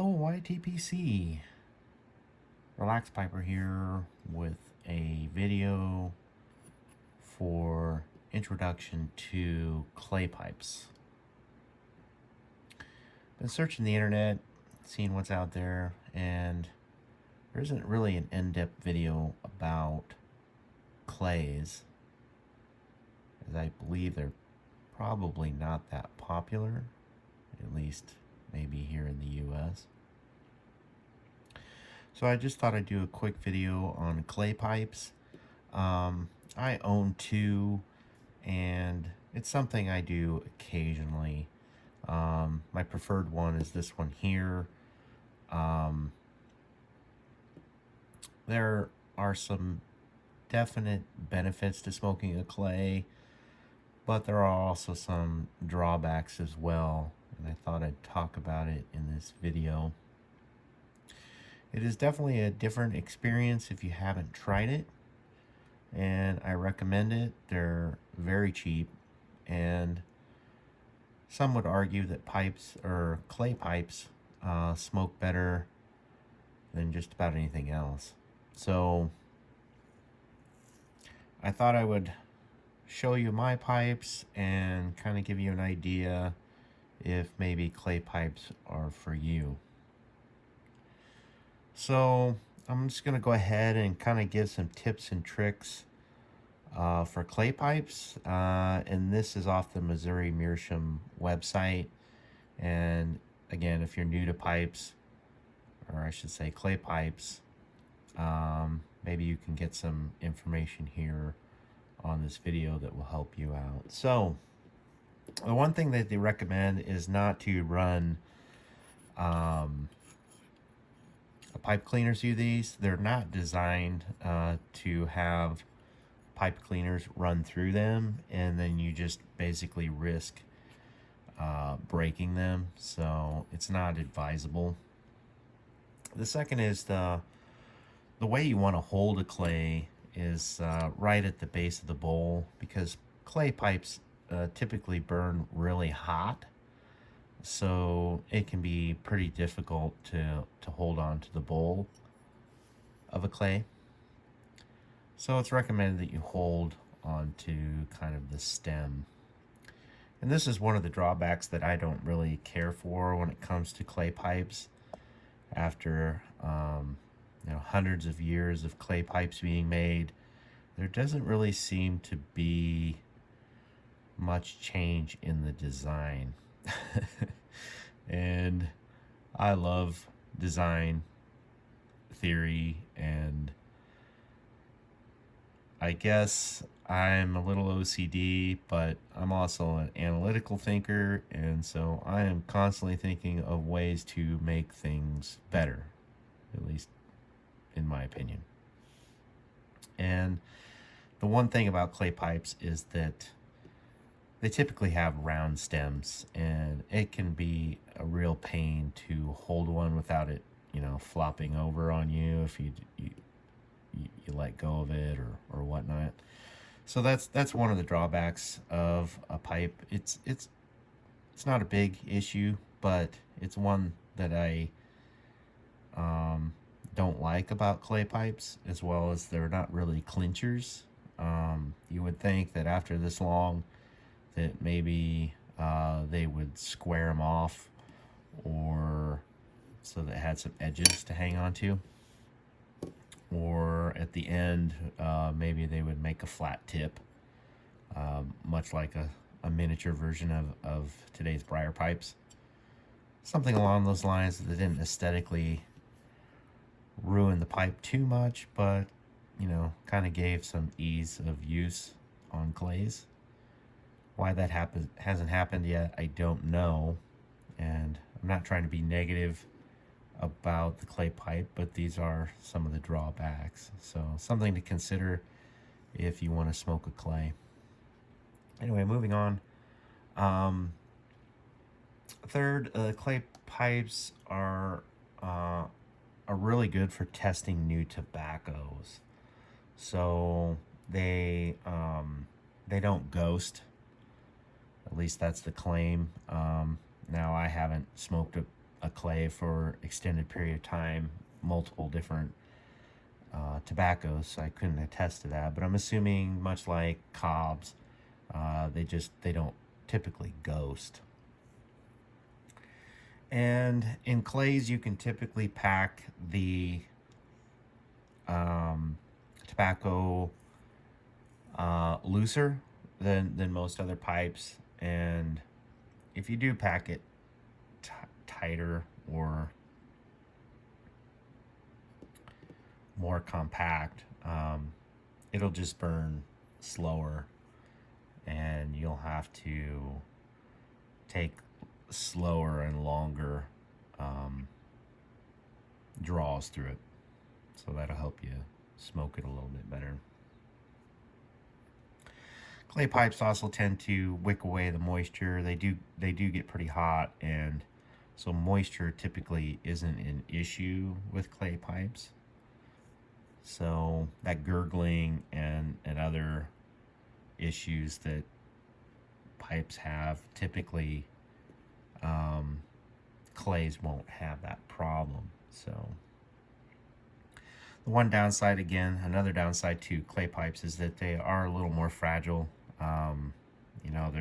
Hello, YTPC. Relax Piper here with a video for introduction to clay pipes. Been searching the internet, seeing what's out there, and there isn't really an in-depth video about clays, as I believe they're probably not that popular, at least maybe here in the US. So I just thought I'd do a quick video on clay pipes. I own two, and it's something I do occasionally. My preferred one is this one here. There are some definite benefits to smoking a clay, but there are also some drawbacks as well, and I thought I'd talk about it in this video. It is definitely a different experience if you haven't tried it, and I recommend it. They're very cheap, and some would argue that pipes or clay pipes smoke better than just about anything else. So I thought I would show you my pipes and kind of give you an idea if maybe clay pipes are for you. So I'm just going to go ahead and kind of give some tips and tricks for clay pipes. And this is off the Missouri Meerschaum website. And again, if you're new to pipes, or I should say clay pipes, maybe you can get some information here on this video that will help you out. So the one thing that they recommend is not to run a pipe cleaner through these. They're not designed to have pipe cleaners run through them, and then you just basically risk breaking them. So it's not advisable. The second is the way you want to hold a clay is right at the base of the bowl, because clay pipes typically burn really hot, so it can be pretty difficult to hold on to the bowl of a clay. So it's recommended that you hold onto kind of the stem. And this is one of the drawbacks that I don't really care for when it comes to clay pipes. After hundreds of years of clay pipes being made, there doesn't really seem to be much change in the design. And I love design theory, and I guess I'm a little OCD, but I'm also an analytical thinker, and so I am constantly thinking of ways to make things better, at least in my opinion. And the one thing about clay pipes is that they typically have round stems, and it can be a real pain to hold one without it, flopping over on you if you let go of it or whatnot. So that's one of the drawbacks of a pipe. It's not a big issue, but it's one that I don't like about clay pipes, as well as they're not really clinchers. You would think that after this long that maybe they would square them off, or so that it had some edges to hang on to, or at the end maybe they would make a flat tip, much like a miniature version of today's briar pipes, something along those lines, that didn't aesthetically ruin the pipe too much, but kind of gave some ease of use on clays. Why that hasn't happened yet, I don't know, and I'm not trying to be negative about the clay pipe, but these are some of the drawbacks. So something to consider if you want to smoke a clay. Anyway, moving on. Third, clay pipes are really good for testing new tobaccos. So they don't ghost. At least that's the claim. Now, I haven't smoked a clay for extended period of time, multiple different tobaccos, so I couldn't attest to that. But I'm assuming, much like cobs, they don't typically ghost. And in clays, you can typically pack the tobacco looser than most other pipes. And if you do pack it tighter or more compact, it'll just burn slower, and you'll have to take slower and longer draws through it. So that'll help you smoke it a little bit better. Clay pipes also tend to wick away the moisture. They do get pretty hot, and so moisture typically isn't an issue with clay pipes. So that gurgling and other issues that pipes have, typically clays won't have that problem. So the one downside, again, another downside to clay pipes is that they are a little more fragile. You know,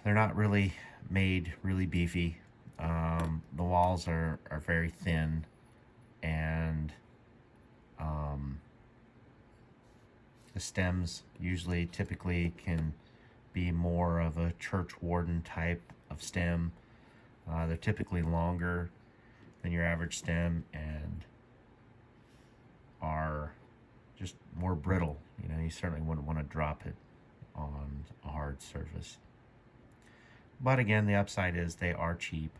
they're not really made really beefy. The walls are very thin, and the stems usually typically can be more of a church warden type of stem. They're typically longer than your average stem and are just more brittle. You know, you certainly wouldn't want to drop it on a hard surface. But again, the upside is they are cheap,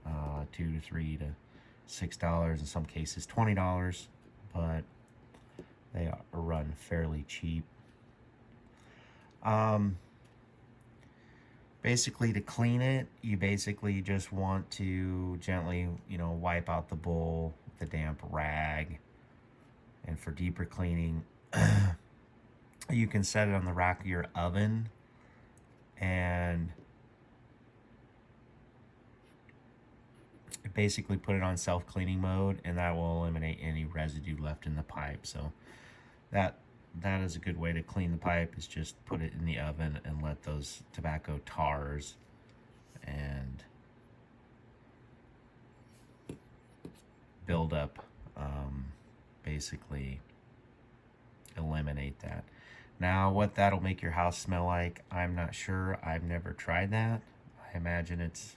$2 to $3 to $6, in some cases $20, but they are run fairly cheap. Basically, to clean it, you basically just want to gently, you know, wipe out the bowl with a damp rag. And for deeper cleaning, you can set it on the rack of your oven and basically put it on self-cleaning mode, and that will eliminate any residue left in the pipe. So that is a good way to clean the pipe, is just put it in the oven and let those tobacco tars and build up, basically eliminate that. Now, what that'll make your house smell like, I'm not sure. I've never tried that. I imagine it's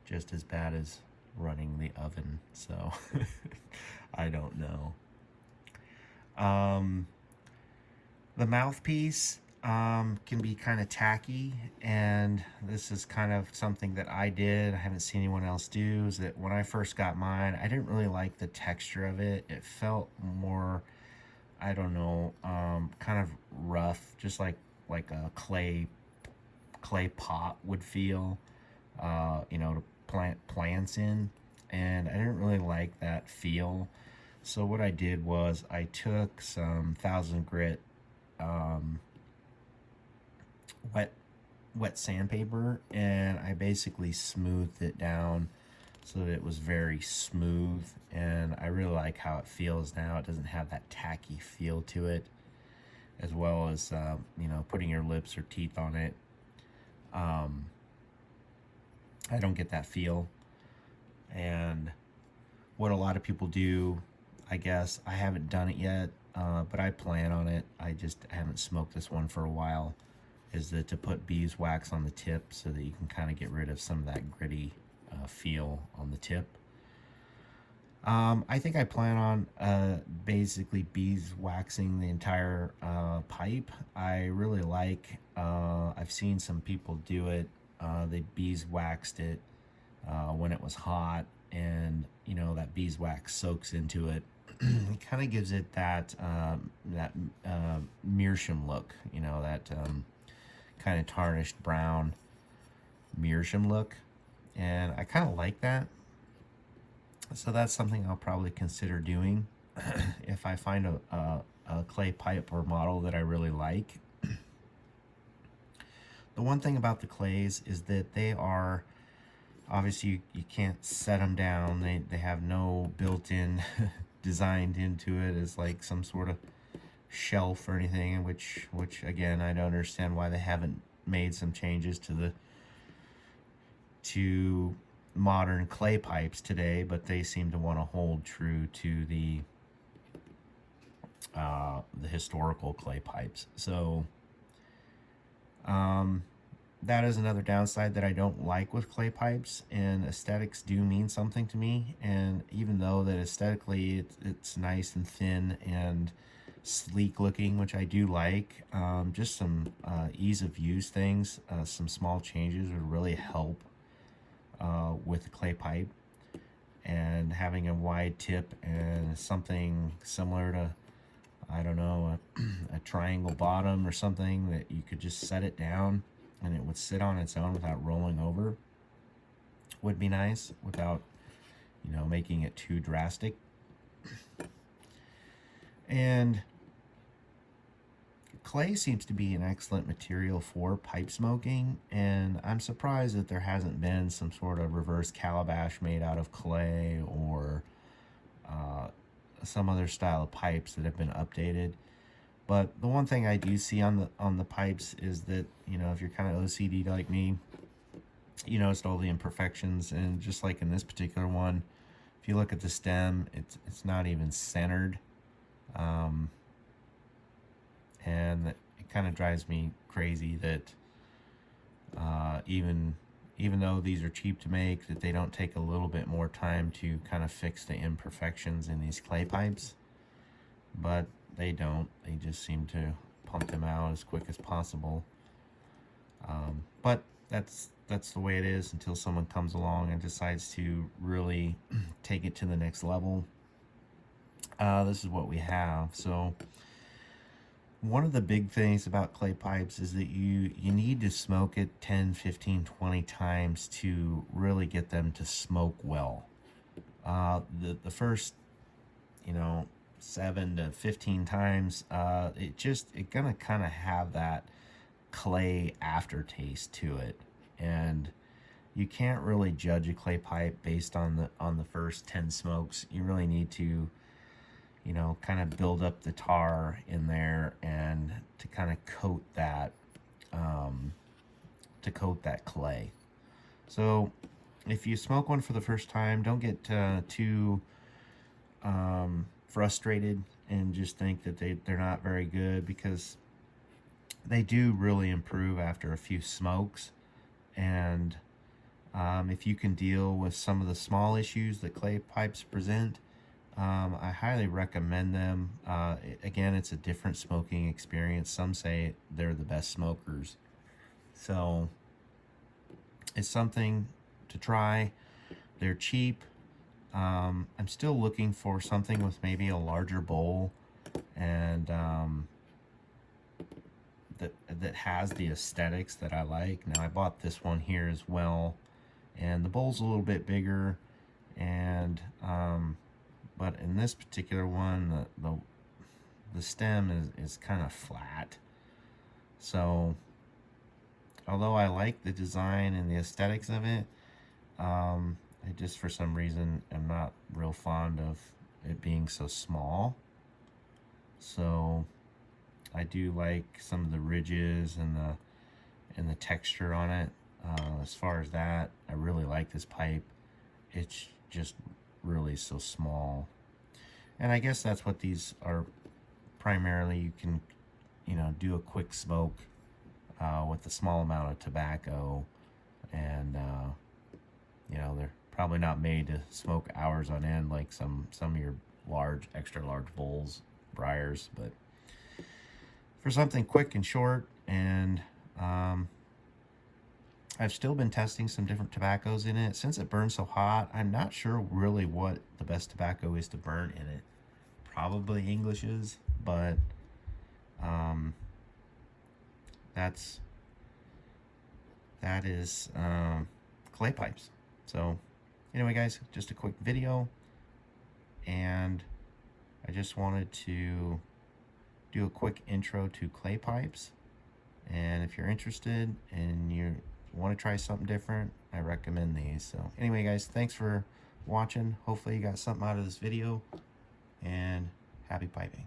just as bad as running the oven, so I don't know. The mouthpiece can be kind of tacky, and this is kind of something that I did. I haven't seen anyone else do. Is that when I first got mine, I didn't really like the texture of it. It felt more, I don't know, kind of rough, just like a clay pot would feel, you know, to plant plants in, and I didn't really like that feel. So what I did was I took some 1000 grit wet sandpaper, and I basically smoothed it down so that it was very smooth, and I really like how it feels now. It doesn't have that tacky feel to it, as well as you know, putting your lips or teeth on it. I don't get that feel. And what a lot of people do, I guess, I haven't done it yet, but I plan on it. I just haven't smoked this one for a while, is that to put beeswax on the tip so that you can kind of get rid of some of that gritty feel on the tip. I think I plan on basically beeswaxing the entire pipe. I really like, I've seen some people do it. They beeswaxed it when it was hot, and you know, that beeswax soaks into it. It kind of gives it that meerschaum look, you know, that kind of tarnished brown meerschaum look, and I kind of like that. So that's something I'll probably consider doing if I find a clay pipe or model that I really like. The one thing about the clays is that they are Obviously, you can't set them down. They have no built-in designed into it as like some sort of shelf or anything, which again, I don't understand why they haven't made some changes to modern clay pipes today, but they seem to want to hold true to the historical clay pipes. So that is another downside that I don't like with clay pipes, and aesthetics do mean something to me. And even though that aesthetically it's nice and thin and sleek looking, which I do like, just some ease of use things, some small changes would really help with the clay pipe. And having a wide tip and something similar to, I don't know, a triangle bottom or something that you could just set it down and it would sit on its own without rolling over would be nice, without, you know, making it too drastic. And clay seems to be an excellent material for pipe smoking, and I'm surprised that there hasn't been some sort of reverse calabash made out of clay, or some other style of pipes that have been updated. But the one thing I do see on the pipes is that, you know, if you're kind of OCD like me, you notice all the imperfections. And just like in this particular one, if you look at the stem, it's not even centered, and it kind of drives me crazy that even though these are cheap to make, that they don't take a little bit more time to kind of fix the imperfections in these clay pipes. But they don't. They just seem to pump them out as quick as possible. But that's the way it is until someone comes along and decides to really take it to the next level. This is what we have. So one of the big things about clay pipes is that you need to smoke it 10, 15, 20 times to really get them to smoke well. The first, you know, 7 to 15 times, it gonna kind of have that clay aftertaste to it, and you can't really judge a clay pipe based on the first 10 smokes. You really need to, you know, kind of build up the tar in there and to kind of coat that clay. So if you smoke one for the first time, don't get too frustrated and just think that they're not very good, because they do really improve after a few smokes. And if you can deal with some of the small issues that clay pipes present, I highly recommend them. Again, it's a different smoking experience. Some say they're the best smokers. So it's something to try. They're cheap. I'm still looking for something with maybe a larger bowl, and that has the aesthetics that I like. Now I bought this one here as well, and the bowl's a little bit bigger, and but in this particular one, the stem is kind of flat. So although I like the design and the aesthetics of it, I just, for some reason, am not real fond of it being so small. So I do like some of the ridges and the texture on it. As far as that, I really like this pipe. It's just really so small. And I guess that's what these are primarily. You can, you know, do a quick smoke with a small amount of tobacco, and you know, they're probably not made to smoke hours on end like some of your extra large bowls, briars. But for something quick and short, and I've still been testing some different tobaccos in it. Since it burns so hot, I'm not sure really what the best tobacco is to burn in it. Probably English's, but that is clay pipes. So anyway, guys, just a quick video, and I just wanted to do a quick intro to clay pipes. And if you're interested and you want to try something different, I recommend these. So anyway, guys, thanks for watching. Hopefully you got something out of this video, and happy piping.